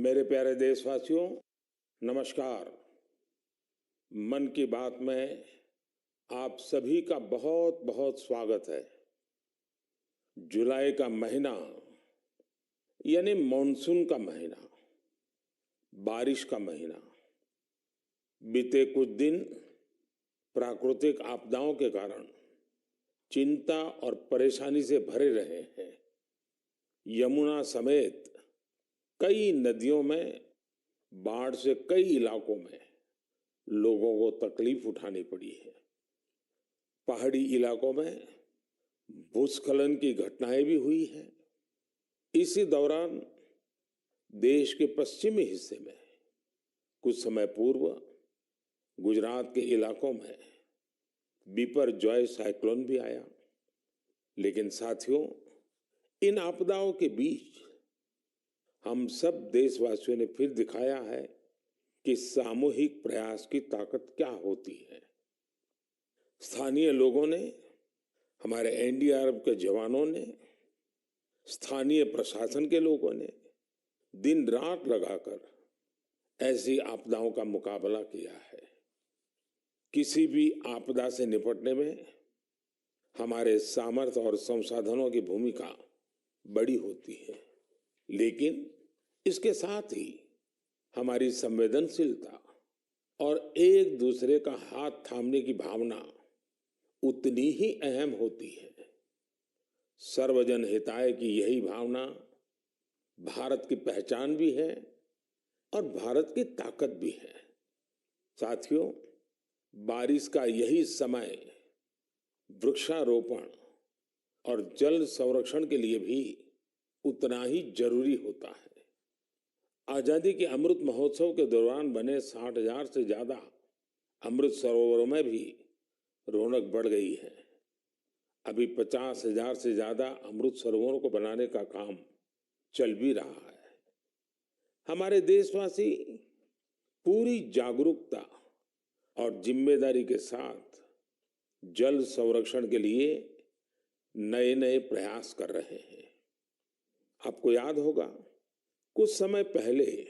मेरे प्यारे देशवासियों, नमस्कार। मन की बात में आप सभी का बहुत बहुत स्वागत है। जुलाई का महीना यानी मॉनसून का महीना, बारिश का महीना। बीते कुछ दिन प्राकृतिक आपदाओं के कारण चिंता और परेशानी से भरे रहे हैं। यमुना समेत कई नदियों में बाढ़ से कई इलाकों में लोगों को तकलीफ उठानी पड़ी है। पहाड़ी इलाकों में भूस्खलन की घटनाएं भी हुई हैं। इसी दौरान देश के पश्चिमी हिस्से में कुछ समय पूर्व गुजरात के इलाकों में बिपरजॉय साइक्लोन भी आया। लेकिन साथियों, इन आपदाओं के बीच हम सब देशवासियों ने फिर दिखाया है कि सामूहिक प्रयास की ताकत क्या होती है। स्थानीय लोगों ने, हमारे एनडीआरएफ के जवानों ने, स्थानीय प्रशासन के लोगों ने दिन रात लगाकर ऐसी आपदाओं का मुकाबला किया है। किसी भी आपदा से निपटने में हमारे सामर्थ्य और संसाधनों की भूमिका बड़ी होती है, लेकिन इसके साथ ही हमारी संवेदनशीलता और एक दूसरे का हाथ थामने की भावना उतनी ही अहम होती है। सर्वजन हिताय की यही भावना भारत की पहचान भी है और भारत की ताकत भी है। साथियों, बारिश का यही समय वृक्षारोपण और जल संरक्षण के लिए भी उतना ही जरूरी होता है। आजादी के अमृत महोत्सव के दौरान बने 60,000 से ज्यादा अमृत सरोवरों में भी रौनक बढ़ गई है। अभी 50,000 से ज्यादा अमृत सरोवरों को बनाने का काम चल भी रहा है। हमारे देशवासी पूरी जागरूकता और जिम्मेदारी के साथ जल संरक्षण के लिए नए नए प्रयास कर रहे हैं। आपको याद होगा, कुछ समय पहले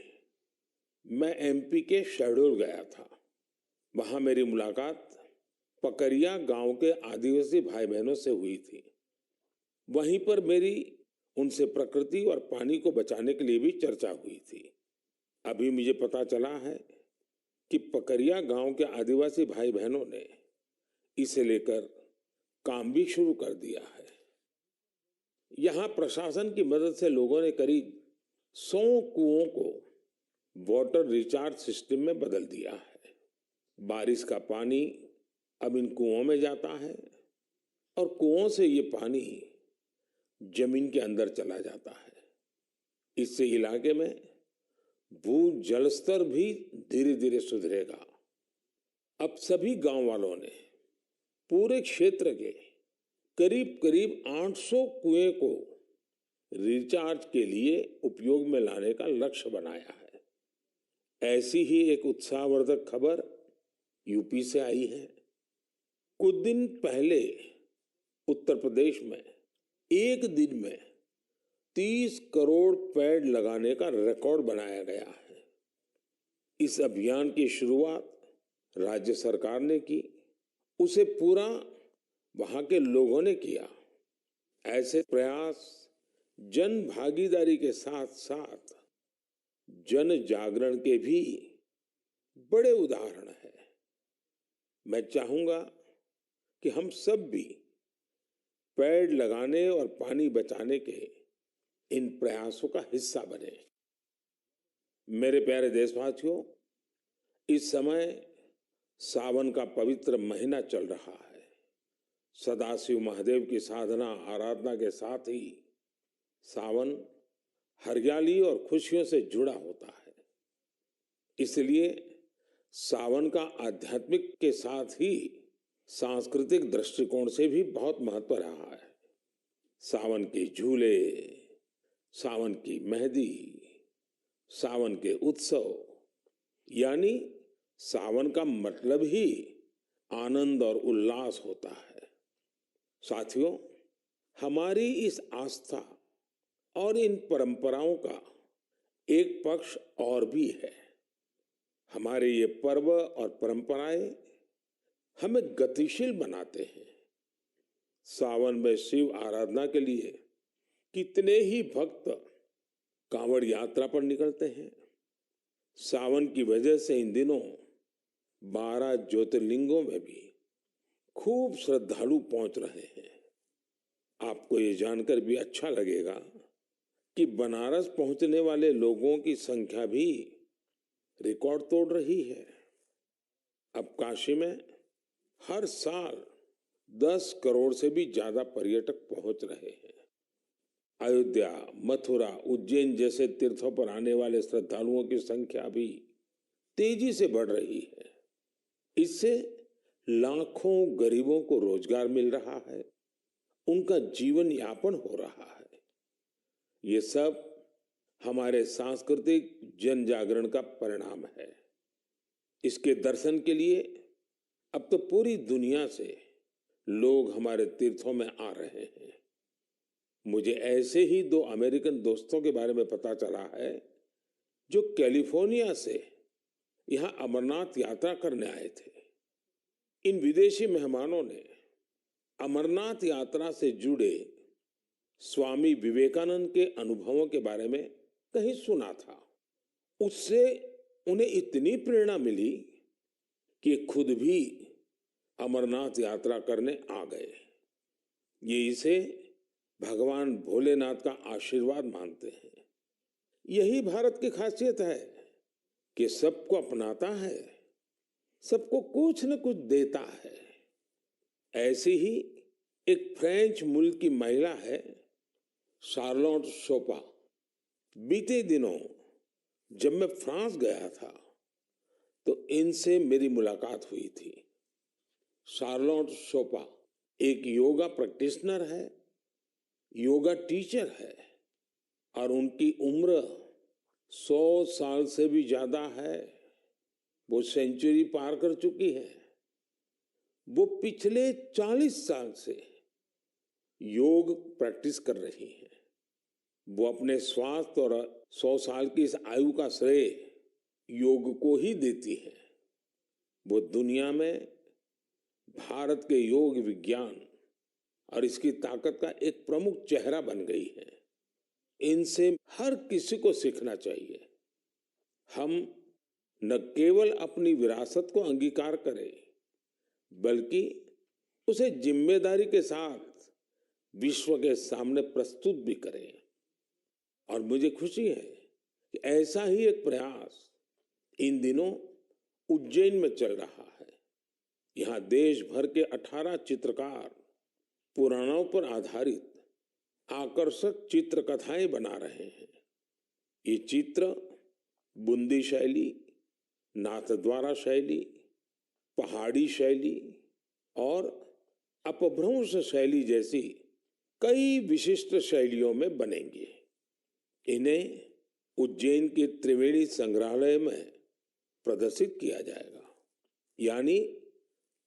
मैं एमपी के शहडोल गया था। वहां मेरी मुलाकात पकरिया गांव के आदिवासी भाई बहनों से हुई थी। वहीं पर मेरी उनसे प्रकृति और पानी को बचाने के लिए भी चर्चा हुई थी। अभी मुझे पता चला है कि पकरिया गांव के आदिवासी भाई बहनों ने इसे लेकर काम भी शुरू कर दिया है। यहां प्रशासन की मदद से लोगों ने करीब 100 कुओं को वाटर रिचार्ज सिस्टम में बदल दिया है। बारिश का पानी अब इन कुओं में जाता है और कुओं से ये पानी जमीन के अंदर चला जाता है। इससे इलाके में भू जल स्तर भी धीरे धीरे सुधरेगा। अब सभी गांव वालों ने पूरे क्षेत्र के करीब करीब 800 कुएं को रिचार्ज के लिए उपयोग में लाने का लक्ष्य बनाया है। ऐसी ही एक उत्साहवर्धक खबर यूपी से आई है। कुछ दिन पहले उत्तर प्रदेश में एक दिन में 30 करोड़ पेड़ लगाने का रिकॉर्ड बनाया गया है। इस अभियान की शुरुआत राज्य सरकार ने की, उसे पूरा वहां के लोगों ने किया। ऐसे प्रयास जन भागीदारी के साथ साथ जन जागरण के भी बड़े उदाहरण हैं। मैं चाहूंगा कि हम सब भी पेड़ लगाने और पानी बचाने के इन प्रयासों का हिस्सा बने। मेरे प्यारे देशवासियों, इस समय सावन का पवित्र महीना चल रहा है। सदाशिव महादेव की साधना आराधना के साथ ही सावन हरियाली और खुशियों से जुड़ा होता है। इसलिए सावन का आध्यात्मिक के साथ ही सांस्कृतिक दृष्टिकोण से भी बहुत महत्व रहा है। सावन के झूले, सावन की मेहंदी, सावन के उत्सव, यानी सावन का मतलब ही आनंद और उल्लास होता है। साथियों, हमारी इस आस्था और इन परंपराओं का एक पक्ष और भी है। हमारे ये पर्व और परंपराएं हमें गतिशील बनाते हैं। सावन में शिव आराधना के लिए कितने ही भक्त कांवड़ यात्रा पर निकलते हैं। सावन की वजह से इन दिनों 12 ज्योतिर्लिंगों में भी खूब श्रद्धालु पहुंच रहे हैं। आपको ये जानकर भी अच्छा लगेगा कि बनारस पहुंचने वाले लोगों की संख्या भी रिकॉर्ड तोड़ रही है। अब काशी में हर साल 10 करोड़ से भी ज्यादा पर्यटक पहुंच रहे हैं। अयोध्या, मथुरा, उज्जैन जैसे तीर्थों पर आने वाले श्रद्धालुओं की संख्या भी तेजी से बढ़ रही है। इससे लाखों गरीबों को रोजगार मिल रहा है, उनका जीवन यापन हो रहा है। ये सब हमारे सांस्कृतिक जन जागरण का परिणाम है। इसके दर्शन के लिए अब तो पूरी दुनिया से लोग हमारे तीर्थों में आ रहे हैं। मुझे ऐसे ही 2 अमेरिकन दोस्तों के बारे में पता चला है जो कैलिफोर्निया से यहां अमरनाथ यात्रा करने आए थे। इन विदेशी मेहमानों ने अमरनाथ यात्रा से जुड़े स्वामी विवेकानंद के अनुभवों के बारे में कहीं सुना था। उससे उन्हें इतनी प्रेरणा मिली कि खुद भी अमरनाथ यात्रा करने आ गए। ये इसे भगवान भोलेनाथ का आशीर्वाद मानते हैं। यही भारत की खासियत है कि सबको अपनाता है, सबको कुछ न कुछ देता है। ऐसी ही एक फ्रेंच मूल की महिला है, शार्लोट शोपा। बीते दिनों जब मैं फ्रांस गया था तो इनसे मेरी मुलाकात हुई थी। शार्लोट शोपा एक योगा प्रैक्टिशनर है, योगा टीचर है और उनकी उम्र 100 साल से भी ज्यादा है। वो सेंचुरी पार कर चुकी है। वो पिछले 40 साल से योग प्रैक्टिस कर रही हैं। वो अपने स्वास्थ्य और 100 साल की इस आयु का श्रेय योग को ही देती है। वो दुनिया में भारत के योग विज्ञान और इसकी ताकत का एक प्रमुख चेहरा बन गई है। इनसे हर किसी को सीखना चाहिए। हम न केवल अपनी विरासत को अंगीकार करें, बल्कि उसे जिम्मेदारी के साथ विश्व के सामने प्रस्तुत भी करें। और मुझे खुशी है कि ऐसा ही एक प्रयास इन दिनों उज्जैन में चल रहा है। यहाँ देश भर के 18 चित्रकार पुराणों पर आधारित आकर्षक चित्र कथाएं बना रहे हैं। ये चित्र बूंदी शैली, नाथद्वारा शैली, पहाड़ी शैली और अपभ्रंश शैली जैसी कई विशिष्ट शैलियों में बनेंगे। इन्हें उज्जैन के त्रिवेणी संग्रहालय में प्रदर्शित किया जाएगा। यानी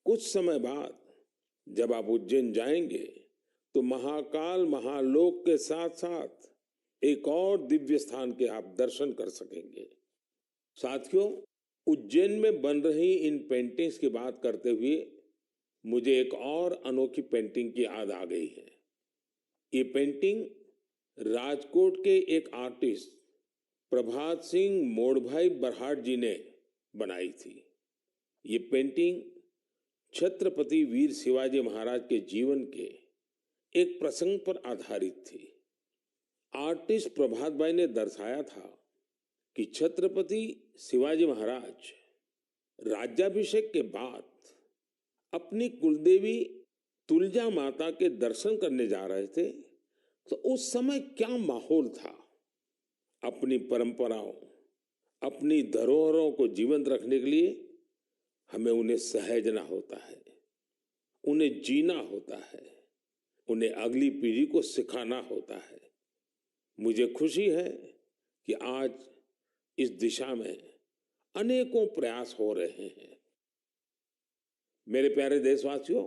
कुछ समय बाद जब आप उज्जैन जाएंगे तो महाकाल महालोक के साथ साथ एक और दिव्य स्थान के आप दर्शन कर सकेंगे। साथियों, उज्जैन में बन रही इन पेंटिंग्स की बात करते हुए मुझे एक और अनोखी पेंटिंग की याद आ गई है। ये पेंटिंग राजकोट के एक आर्टिस्ट प्रभात सिंह मोड़भाई बरहाट जी ने बनाई थी। ये पेंटिंग छत्रपति वीर शिवाजी महाराज के जीवन के एक प्रसंग पर आधारित थी। आर्टिस्ट प्रभात भाई ने दर्शाया था कि छत्रपति शिवाजी महाराज राज्याभिषेक के बाद अपनी कुलदेवी तुलजा माता के दर्शन करने जा रहे थे, तो उस समय क्या माहौल था। अपनी परंपराओं, अपनी धरोहरों को जीवंत रखने के लिए हमें उन्हें सहेजना होता है, उन्हें जीना होता है, उन्हें अगली पीढ़ी को सिखाना होता है। मुझे खुशी है कि आज इस दिशा में अनेकों प्रयास हो रहे हैं। मेरे प्यारे देशवासियों,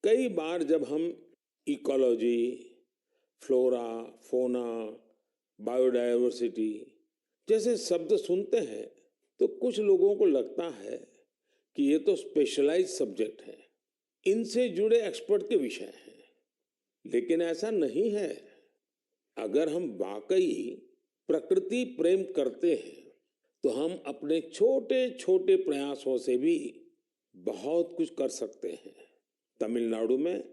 कई बार जब हम इकोलॉजी, फ्लोरा, फोना, बायोडायवर्सिटी जैसे शब्द सुनते हैं तो कुछ लोगों को लगता है कि ये तो स्पेशलाइज सब्जेक्ट है, इनसे जुड़े एक्सपर्ट के विषय हैं, लेकिन ऐसा नहीं है। अगर हम वाकई प्रकृति प्रेम करते हैं तो हम अपने छोटे छोटे प्रयासों से भी बहुत कुछ कर सकते हैं। तमिलनाडु में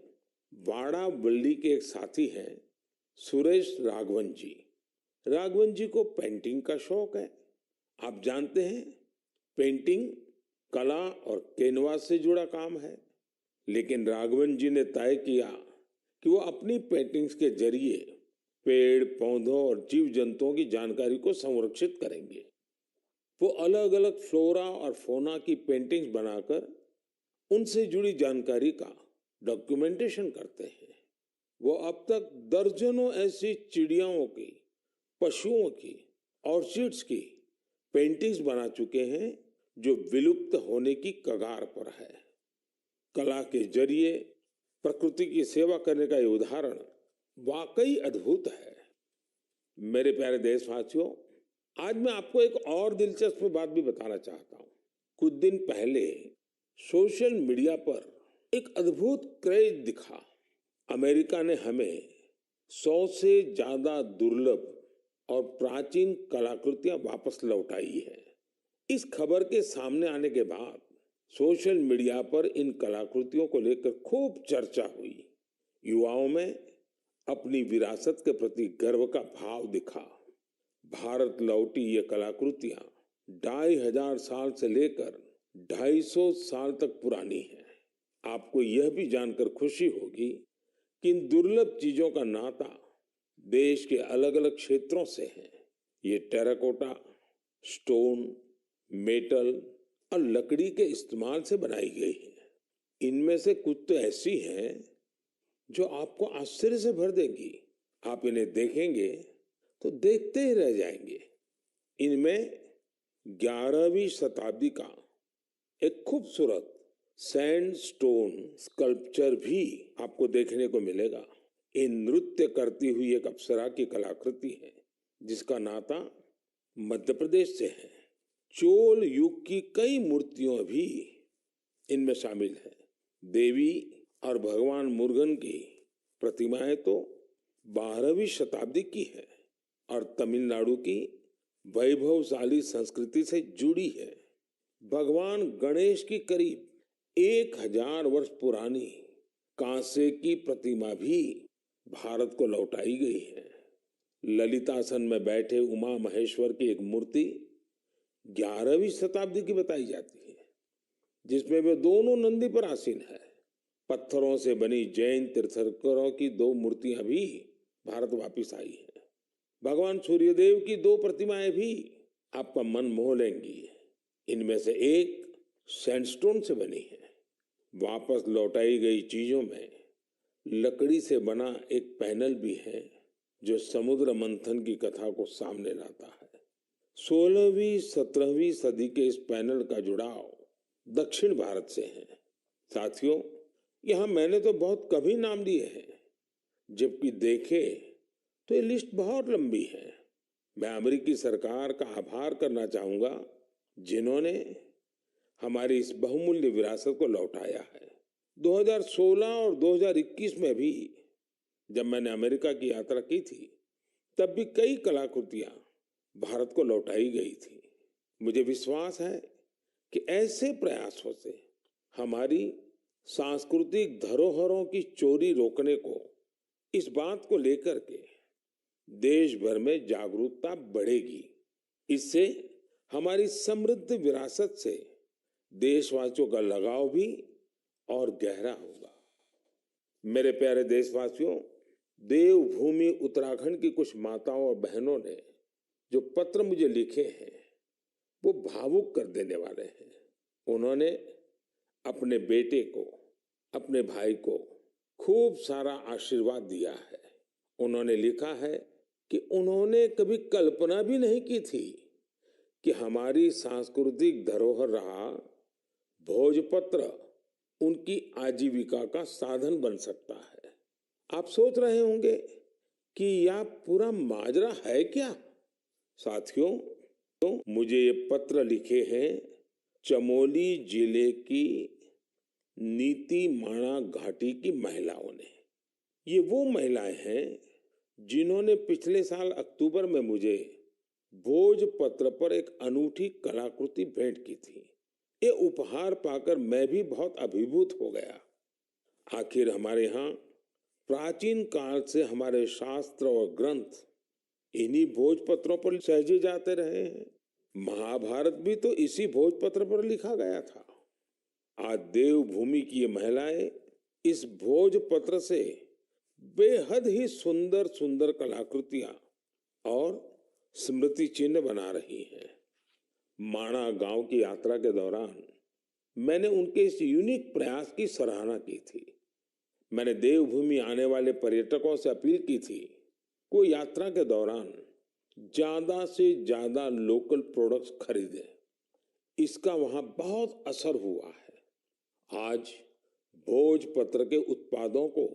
वाड़ावल्ली के एक साथी हैं सुरेश राघवन जी। राघवन जी को पेंटिंग का शौक है। आप जानते हैं, पेंटिंग कला और कैनवास से जुड़ा काम है, लेकिन राघवन जी ने तय किया कि वो अपनी पेंटिंग्स के जरिए पेड़ पौधों और जीव जंतुओं की जानकारी को संरक्षित करेंगे। वो अलग अलग फ्लोरा और फौना की पेंटिंग्स बनाकर उनसे जुड़ी जानकारी का डॉक्यूमेंटेशन करते हैं। वो अब तक दर्जनों ऐसी चिड़ियाओं की, पशुओं की, ऑर्चिड्स की पेंटिंग्स बना चुके हैं जो विलुप्त होने की कगार पर है। कला के जरिए प्रकृति की सेवा करने का ये उदाहरण वाकई अद्भुत है। मेरे प्यारे देशवासियों, आज मैं आपको एक और दिलचस्प बात भी बताना चाहता हूँ। कुछ दिन पहले सोशल मीडिया पर एक अद्भुत क्रेज दिखा। अमेरिका ने हमें 100 से ज्यादा दुर्लभ और प्राचीन कलाकृतियां वापस लौटाई है। इस खबर के सामने आने के बाद सोशल मीडिया पर इन कलाकृतियों को लेकर खूब चर्चा हुई। युवाओं में अपनी विरासत के प्रति गर्व का भाव दिखा। भारत लौटी ये कलाकृतियां 2500 साल से लेकर 250 साल तक पुरानी हैं। आपको यह भी जानकर खुशी होगी कि इन दुर्लभ चीजों का नाता देश के अलग अलग क्षेत्रों से है। ये टेराकोटा, स्टोन, मेटल और लकड़ी के इस्तेमाल से बनाई गई है। इनमें से कुछ तो ऐसी हैं जो आपको आश्चर्य से भर देंगी। आप इन्हें देखेंगे तो देखते ही रह जाएंगे। इनमें 11वीं शताब्दी का एक खूबसूरत सैंडस्टोन स्कल्पचर भी आपको देखने को मिलेगा। ये नृत्य करती हुई एक अप्सरा की कलाकृति है जिसका नाता मध्य प्रदेश से है। चोल युग की कई मूर्तियां भी इनमें शामिल है। देवी और भगवान मुरुगन की प्रतिमाएं तो 12वीं शताब्दी की है और तमिलनाडु की वैभवशाली संस्कृति से जुड़ी है। भगवान गणेश की करीब 1000 वर्ष पुरानी कांसे की प्रतिमा भी भारत को लौटाई गई है। ललितासन में बैठे उमा महेश्वर की एक मूर्ति 11वीं शताब्दी की बताई जाती है, जिसमें वे दोनों नंदी पर आसीन है। पत्थरों से बनी जैन तीर्थंकरों की 2 मूर्तियां भी भारत वापिस आई हैं। भगवान सूर्यदेव की 2 प्रतिमाएं भी आपका मन मोह लेंगी। इनमें से एक सैंडस्टोन से बनी है। वापस लौटाई गई चीजों में लकड़ी से बना एक पैनल भी है जो समुद्र मंथन की कथा को सामने लाता है। 16वीं 17वीं सदी के इस पैनल का जुड़ाव दक्षिण भारत से है। साथियों, यहाँ मैंने तो बहुत कम ही नाम लिए हैं, जबकि देखे तो ये लिस्ट बहुत लंबी है। मैं अमेरिकी सरकार का आभार करना चाहूंगा जिन्होंने हमारी इस बहुमूल्य विरासत को लौटाया है। 2016 और 2021 में भी जब मैंने अमेरिका की यात्रा की थी, तब भी कई कलाकृतियां भारत को लौटाई गई थी। मुझे विश्वास है कि ऐसे प्रयासों से हमारी सांस्कृतिक धरोहरों की चोरी रोकने को, इस बात को लेकर के देश भर में जागरूकता बढ़ेगी। इससे हमारी समृद्ध विरासत से देशवासियों का लगाव भी और गहरा होगा। मेरे प्यारे देशवासियों, देवभूमि उत्तराखंड की कुछ माताओं और बहनों ने जो पत्र मुझे लिखे हैं वो भावुक कर देने वाले हैं। उन्होंने अपने बेटे को, अपने भाई को खूब सारा आशीर्वाद दिया है। उन्होंने लिखा है कि उन्होंने कभी कल्पना भी नहीं की थी कि हमारी सांस्कृतिक धरोहर रहा भोजपत्र उनकी आजीविका का साधन बन सकता है। आप सोच रहे होंगे कि यह पूरा माजरा है क्या? साथियों, तो मुझे ये पत्र लिखे हैं चमोली जिले की नीति माणा घाटी की महिलाओं ने। ये वो महिलाएं हैं जिन्होंने पिछले साल अक्टूबर में मुझे भोजपत्र पर एक अनूठी कलाकृति भेंट की थी। ये उपहार पाकर मैं भी बहुत अभिभूत हो गया। आखिर हमारे यहाँ प्राचीन काल से हमारे शास्त्र और ग्रंथ इन्हीं भोजपत्रों पर सहेजे जाते रहे हैं। महाभारत भी तो इसी भोजपत्र पर लिखा गया था। आज देवभूमि की ये महिलाएं इस भोजपत्र से बेहद ही सुंदर सुंदर कलाकृतियां और स्मृति चिन्ह बना रही हैं। माणा गांव की यात्रा के दौरान मैंने उनके इस यूनिक प्रयास की सराहना की थी। मैंने देवभूमि आने वाले पर्यटकों से अपील की थी वो यात्रा के दौरान ज्यादा से ज्यादा लोकल प्रोडक्ट्स खरीदें। इसका वहां बहुत असर हुआ है। आज भोजपत्र के उत्पादों को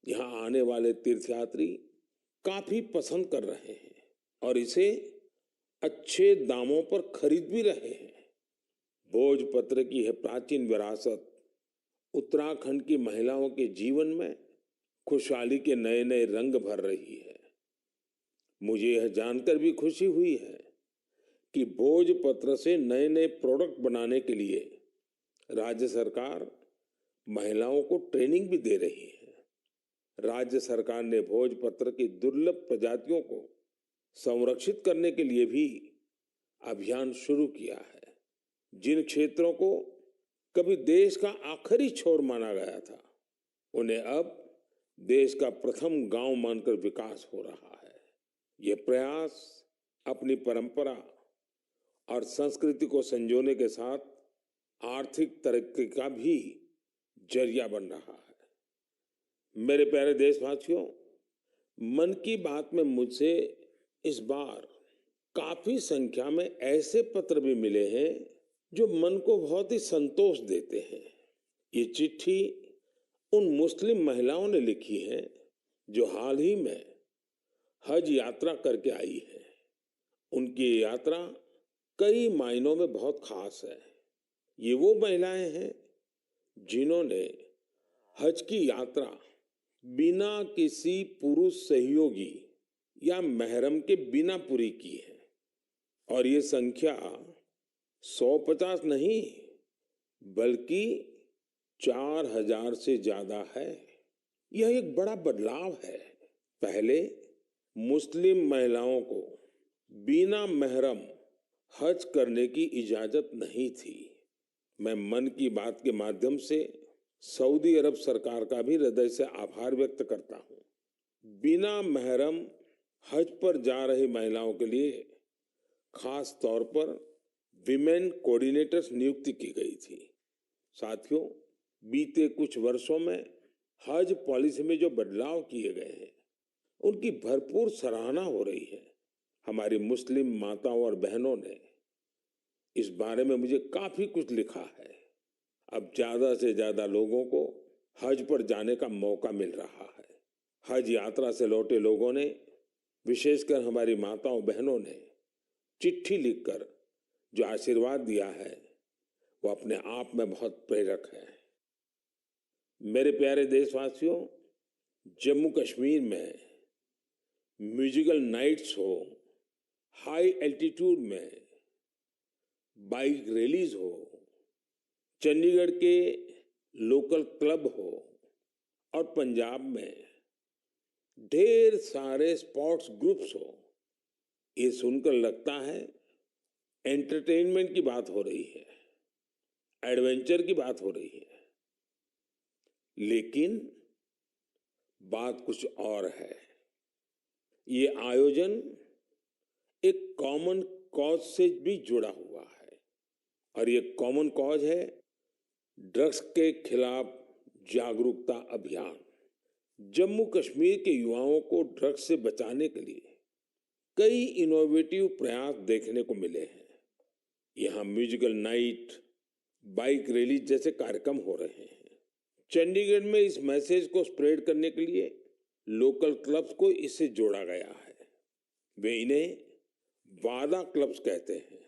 यहाँ आने वाले तीर्थयात्री काफी पसंद कर रहे हैं और इसे अच्छे दामों पर खरीद भी रहे हैं। भोजपत्र की यह प्राचीन विरासत उत्तराखंड की महिलाओं के जीवन में खुशहाली के नए नए रंग भर रही है। मुझे यह जानकर भी खुशी हुई है कि भोजपत्र से नए नए प्रोडक्ट बनाने के लिए राज्य सरकार महिलाओं को ट्रेनिंग भी दे रही है। राज्य सरकार ने भोजपत्र की दुर्लभ प्रजातियों को संरक्षित करने के लिए भी अभियान शुरू किया है। जिन क्षेत्रों को कभी देश का आखिरी छोर माना गया था, उन्हें अब देश का प्रथम गांव मानकर विकास हो रहा है। ये प्रयास अपनी परंपरा और संस्कृति को संजोने के साथ आर्थिक तरक्की का भी जरिया बन रहा है। मेरे प्यारे देशवासियों, मन की बात में मुझसे इस बार काफी संख्या में ऐसे पत्र भी मिले हैं जो मन को बहुत ही संतोष देते हैं। ये चिट्ठी उन मुस्लिम महिलाओं ने लिखी है जो हाल ही में हज यात्रा करके आई है। उनकी ये यात्रा कई मायनों में बहुत खास है। ये वो महिलाएं हैं जिन्होंने हज की यात्रा बिना किसी पुरुष सहयोगी या महरम के बिना पूरी की है और ये संख्या 150 नहीं बल्कि 4000 से ज्यादा है। यह एक बड़ा बदलाव है। पहले मुस्लिम महिलाओं को बिना महरम हज करने की इजाजत नहीं थी। मैं मन की बात के माध्यम से सऊदी अरब सरकार का भी हृदय से आभार व्यक्त करता हूँ। बिना महरम हज पर जा रही महिलाओं के लिए खास तौर पर विमेन कोऑर्डिनेटर्स नियुक्ति की गई थी। साथियों, बीते कुछ वर्षों में हज पॉलिसी में जो बदलाव किए गए हैं उनकी भरपूर सराहना हो रही है। हमारी मुस्लिम माताओं और बहनों ने इस बारे में मुझे काफी कुछ लिखा है। अब ज्यादा से ज्यादा लोगों को हज पर जाने का मौका मिल रहा है। हज यात्रा से लौटे लोगों ने, विशेषकर हमारी माताओं बहनों ने चिट्ठी लिखकर जो आशीर्वाद दिया है वो अपने आप में बहुत प्रेरक है। मेरे प्यारे देशवासियों, जम्मू कश्मीर में म्यूजिकल नाइट्स हो, हाई एल्टीट्यूड में बाइक रैलीज हो, चंडीगढ़ के लोकल क्लब हो और पंजाब में ढेर सारे स्पोर्ट्स ग्रुप्स हो, ये सुनकर लगता है एंटरटेनमेंट की बात हो रही है, एडवेंचर की बात हो रही है। लेकिन बात कुछ और है। ये आयोजन एक कॉमन कॉज से भी जुड़ा हुआ है और ये कॉमन कॉज है ड्रग्स के खिलाफ जागरूकता अभियान। जम्मू कश्मीर के युवाओं को ड्रग्स से बचाने के लिए कई इनोवेटिव प्रयास देखने को मिले हैं। यहाँ म्यूजिकल नाइट, बाइक रैली जैसे कार्यक्रम हो रहे हैं। चंडीगढ़ में इस मैसेज को स्प्रेड करने के लिए लोकल क्लब्स को इससे जोड़ा गया है। वे इन्हें वादा क्लब्स कहते हैं।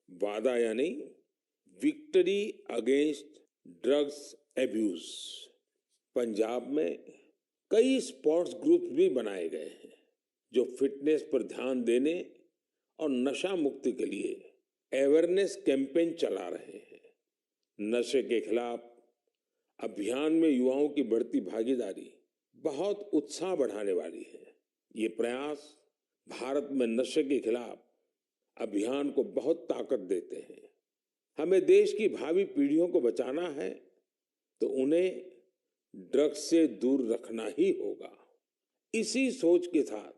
वादा यानी victory against drugs abuse. Punjab में कई स्पोर्ट्स ग्रुप्स भी बनाए गए हैं जो फिटनेस पर ध्यान देने और नशा मुक्ति के लिए अवेयरनेस कैंपेन चला रहे हैं। नशे के खिलाफ अभियान में युवाओं की बढ़ती भागीदारी बहुत उत्साह बढ़ाने वाली है। ये प्रयास भारत में नशे के खिलाफ अभियान को बहुत ताकत देते हैं। हमें देश की भावी पीढ़ियों को बचाना है तो उन्हें ड्रग्स से दूर रखना ही होगा। इसी सोच के साथ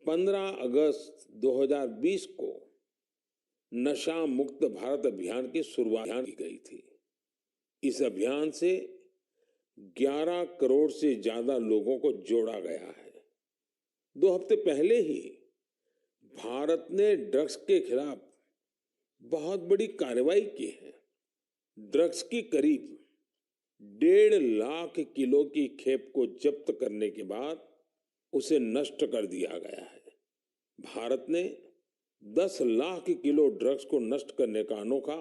15 अगस्त 2020 को नशा मुक्त भारत अभियान की शुरुआत की गई थी। इस अभियान से 11 करोड़ से ज्यादा लोगों को जोड़ा गया है। 2 हफ्ते पहले ही भारत ने ड्रग्स के खिलाफ बहुत बड़ी कार्रवाई की है। ड्रग्स की करीब 1.5 लाख किलो की खेप को जब्त करने के बाद उसे नष्ट कर दिया गया है। भारत ने 10 लाख किलो ड्रग्स को नष्ट करने का अनोखा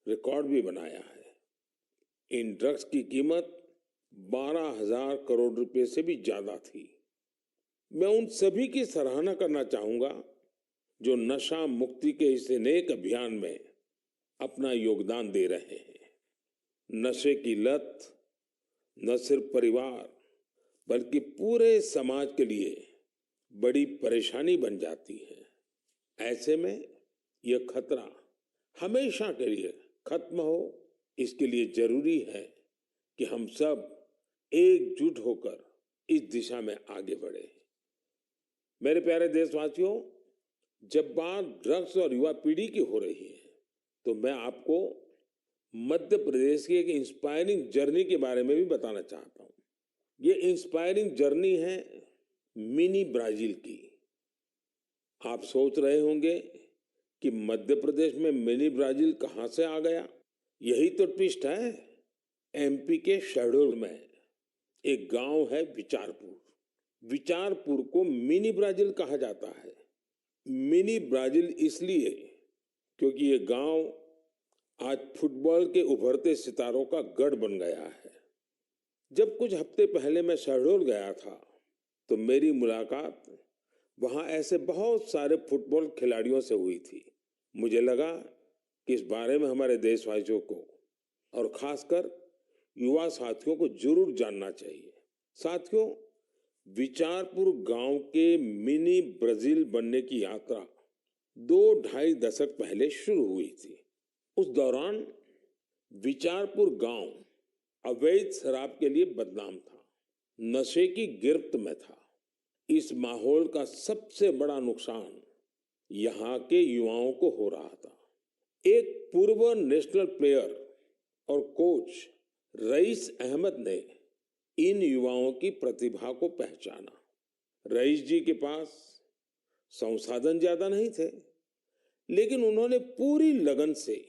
रिकॉर्ड भी बनाया है। इन ड्रग्स की कीमत 12,000 करोड़ रुपए से भी ज्यादा थी। मैं उन सभी की सराहना करना चाहूंगा जो नशा मुक्ति के इस नेक अभियान में अपना योगदान दे रहे हैं। नशे की लत न सिर्फ परिवार बल्कि पूरे समाज के लिए बड़ी परेशानी बन जाती है। ऐसे में यह खतरा हमेशा के लिए खत्म हो, इसके लिए जरूरी है कि हम सब एकजुट होकर इस दिशा में आगे बढ़े। मेरे प्यारे देशवासियों, जब बात ड्रग्स और युवा पीढ़ी की हो रही है तो मैं आपको मध्य प्रदेश की एक इंस्पायरिंग जर्नी के बारे में भी बताना चाहता हूँ। ये इंस्पायरिंग जर्नी है मिनी ब्राजील की। आप सोच रहे होंगे कि मध्य प्रदेश में मिनी ब्राजील कहाँ से आ गया? यही तो ट्विस्ट है। एमपी के शहडोल में एक गांव है विचारपुर। विचारपुर को मिनी ब्राजील कहा जाता है। मिनी ब्राजील इसलिए क्योंकि ये गांव आज फुटबॉल के उभरते सितारों का गढ़ बन गया है। जब कुछ हफ्ते पहले मैं शहडोल गया था तो मेरी मुलाकात वहां ऐसे बहुत सारे फुटबॉल खिलाड़ियों से हुई थी। मुझे लगा कि इस बारे में हमारे देशवासियों को और खासकर युवा साथियों को जरूर जानना चाहिए। साथियों, विचारपुर गांव के मिनी ब्राजील बनने की यात्रा 2-2.5 दशक पहले शुरू हुई थी। उस दौरान विचारपुर गांव अवैध शराब के लिए बदनाम था, नशे की गिरफ्त में था। इस माहौल का सबसे बड़ा नुकसान यहाँ के युवाओं को हो रहा था। एक पूर्व नेशनल प्लेयर और कोच रईस अहमद ने इन युवाओं की प्रतिभा को पहचाना। रईस जी के पास संसाधन ज्यादा नहीं थे, लेकिन उन्होंने पूरी लगन से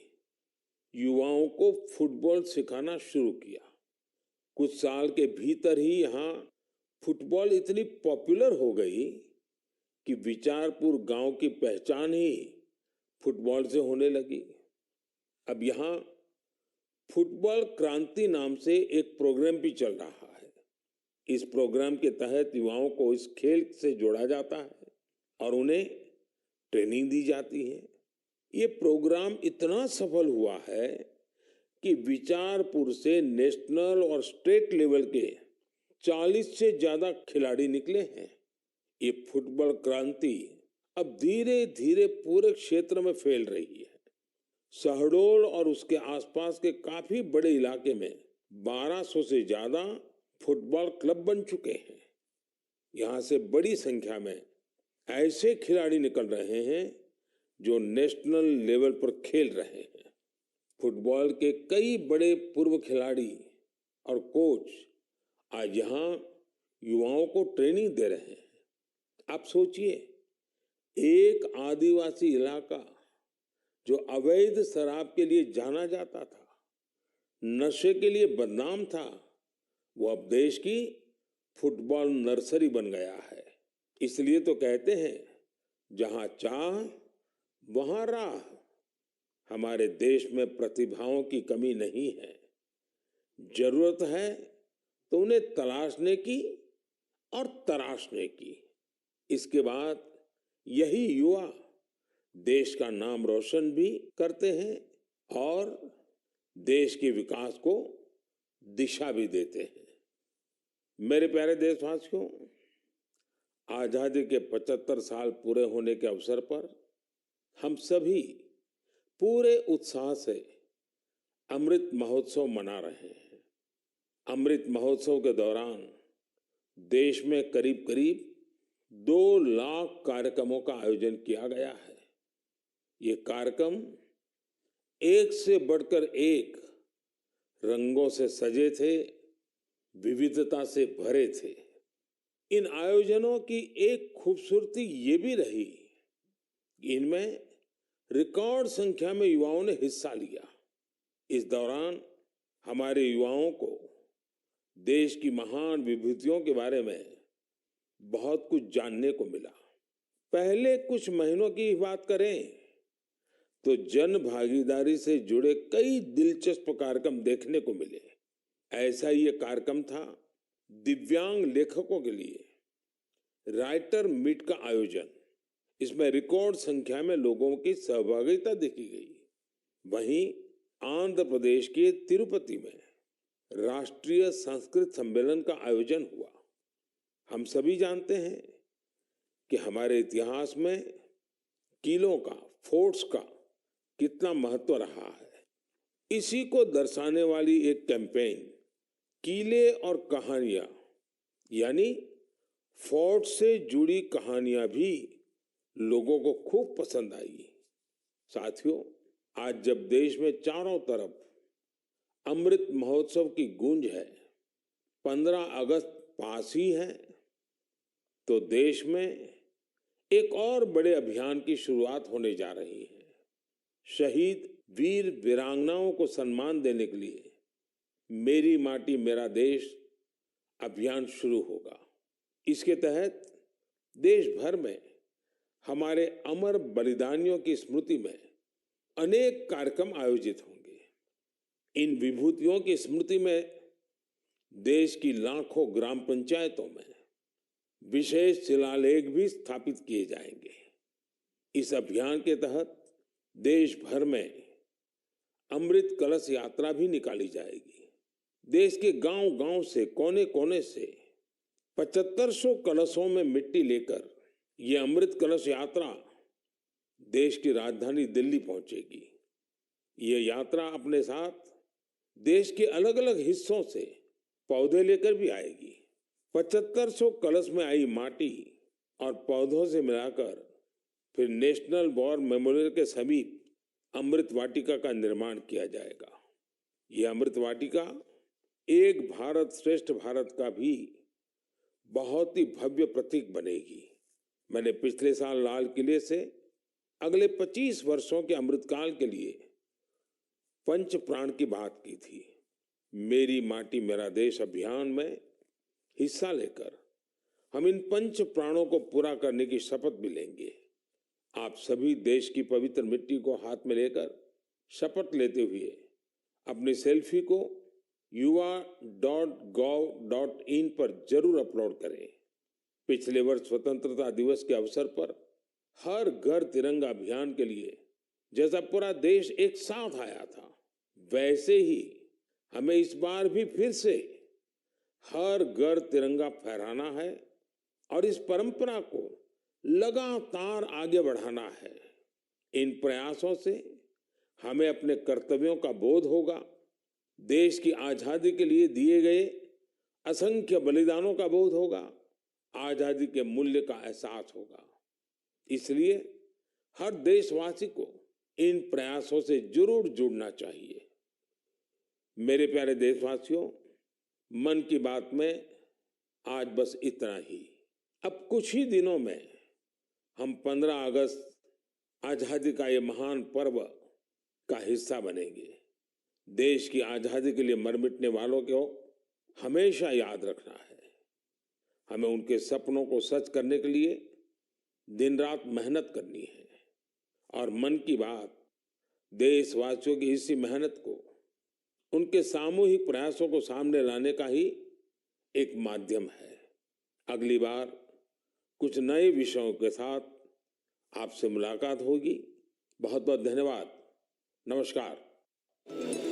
युवाओं को फुटबॉल सिखाना शुरू किया। कुछ साल के भीतर ही यहाँ फुटबॉल इतनी पॉपुलर हो गई कि विचारपुर गांव की पहचान ही फुटबॉल से होने लगी। अब यहाँ फुटबॉल क्रांति नाम से एक प्रोग्राम भी चल रहा है। इस प्रोग्राम के तहत युवाओं को इस खेल से जोड़ा जाता है और उन्हें ट्रेनिंग दी जाती है। ये प्रोग्राम इतना सफल हुआ है कि विचारपुर से नेशनल और स्टेट लेवल के 40 से ज्यादा खिलाड़ी निकले हैं। ये फुटबॉल क्रांति अब धीरे धीरे पूरे क्षेत्र में फैल रही है। शहडोल और उसके आसपास के काफी बड़े इलाके में 1200 से ज्यादा फुटबॉल क्लब बन चुके हैं। यहाँ से बड़ी संख्या में ऐसे खिलाड़ी निकल रहे हैं जो नेशनल लेवल पर खेल रहे हैं। फुटबॉल के कई बड़े पूर्व खिलाड़ी और कोच आज यहाँ युवाओं को ट्रेनिंग दे रहे हैं। आप सोचिए, एक आदिवासी इलाका जो अवैध शराब के लिए जाना जाता था, नशे के लिए बदनाम था, वो अब देश की फुटबॉल नर्सरी बन गया है। इसलिए तो कहते हैं, जहां चाह वहां राह। हमारे देश में प्रतिभाओं की कमी नहीं है। जरूरत है तो उन्हें तलाशने की और तराशने की। इसके बाद यही युवा देश का नाम रोशन भी करते हैं और देश के विकास को दिशा भी देते हैं। मेरे प्यारे देशवासियों, आजादी के 75 साल पूरे होने के अवसर पर हम सभी पूरे उत्साह से अमृत महोत्सव मना रहे हैं। अमृत महोत्सव के दौरान देश में करीब करीब 2 लाख कार्यक्रमों का आयोजन किया गया है। ये कार्यक्रम एक से बढ़कर एक रंगों से सजे थे, विविधता से भरे थे। इन आयोजनों की एक खूबसूरती ये भी रही कि इनमें रिकॉर्ड संख्या में युवाओं ने हिस्सा लिया। इस दौरान हमारे युवाओं को देश की महान विभूतियों के बारे में बहुत कुछ जानने को मिला। पहले कुछ महीनों की बात करें तो जन भागीदारी से जुड़े कई दिलचस्प कार्यक्रम देखने को मिले। ऐसा ही एक कार्यक्रम था दिव्यांग लेखकों के लिए राइटर मीट का आयोजन। इसमें रिकॉर्ड संख्या में लोगों की सहभागिता देखी गई। वहीं आंध्र प्रदेश के तिरुपति में राष्ट्रीय संस्कृत सम्मेलन का आयोजन हुआ। हम सभी जानते हैं कि हमारे इतिहास में किलों का, फोर्ट्स का कितना महत्व रहा है। इसी को दर्शाने वाली एक कैंपेन किले और कहानियां यानी फोर्ट से जुड़ी कहानियां भी लोगों को खूब पसंद आई। साथियों, आज जब देश में चारों तरफ अमृत महोत्सव की गूंज है, 15 अगस्त पास ही है, तो देश में एक और बड़े अभियान की शुरुआत होने जा रही है। शहीद वीर वीरांगनाओं को सम्मान देने के लिए मेरी माटी मेरा देश अभियान शुरू होगा। इसके तहत देश भर में हमारे अमर बलिदानियों की स्मृति में अनेक कार्यक्रम आयोजित होंगे। इन विभूतियों की स्मृति में देश की लाखों ग्राम पंचायतों में विशेष शिलालेख भी स्थापित किए जाएंगे। इस अभियान के तहत देश भर में अमृत कलश यात्रा भी निकाली जाएगी। देश के गांव-गांव से, कोने-कोने से 7500 कलशों में मिट्टी लेकर ये अमृत कलश यात्रा देश की राजधानी दिल्ली पहुंचेगी। ये यात्रा अपने साथ देश के अलग-अलग हिस्सों से पौधे लेकर भी आएगी। 7500 कलश में आई माटी और पौधों से मिलाकर फिर नेशनल वॉर मेमोरियल के समीप अमृत वाटिका का निर्माण किया जाएगा। ये अमृत वाटिका एक भारत श्रेष्ठ भारत का भी बहुत ही भव्य प्रतीक बनेगी। मैंने पिछले साल लाल किले से अगले 25 वर्षों के अमृतकाल के लिए पंच प्राण की बात की थी। मेरी माटी मेरा देश अभियान में हिस्सा लेकर हम इन पंच प्राणों को पूरा करने की शपथ भी लेंगे। आप सभी देश की पवित्र मिट्टी को हाथ में लेकर शपथ लेते हुए अपनी सेल्फी को yuva.gov.in पर जरूर अपलोड करें। पिछले वर्ष स्वतंत्रता दिवस के अवसर पर हर घर तिरंगा अभियान के लिए जैसा पूरा देश एक साथ आया था, वैसे ही हमें इस बार भी फिर से हर घर तिरंगा फहराना है और इस परंपरा को लगातार आगे बढ़ाना है। इन प्रयासों से हमें अपने कर्तव्यों का बोध होगा, देश की आजादी के लिए दिए गए असंख्य बलिदानों का बोध होगा, आजादी के मूल्य का एहसास होगा। इसलिए हर देशवासी को इन प्रयासों से जरूर जुड़ना चाहिए। मेरे प्यारे देशवासियों, मन की बात में आज बस इतना ही। अब कुछ ही दिनों में हम 15 अगस्त आजादी का ये महान पर्व का हिस्सा बनेंगे। देश की आजादी के लिए मर मिटने वालों को हमेशा याद रखना है। हमें उनके सपनों को सच करने के लिए दिन रात मेहनत करनी है और मन की बात देशवासियों की इसी मेहनत को, उनके सामूहिक प्रयासों को सामने लाने का ही एक माध्यम है। अगली बार कुछ नए विषयों के साथ आपसे मुलाकात होगी। बहुत बहुत धन्यवाद। नमस्कार।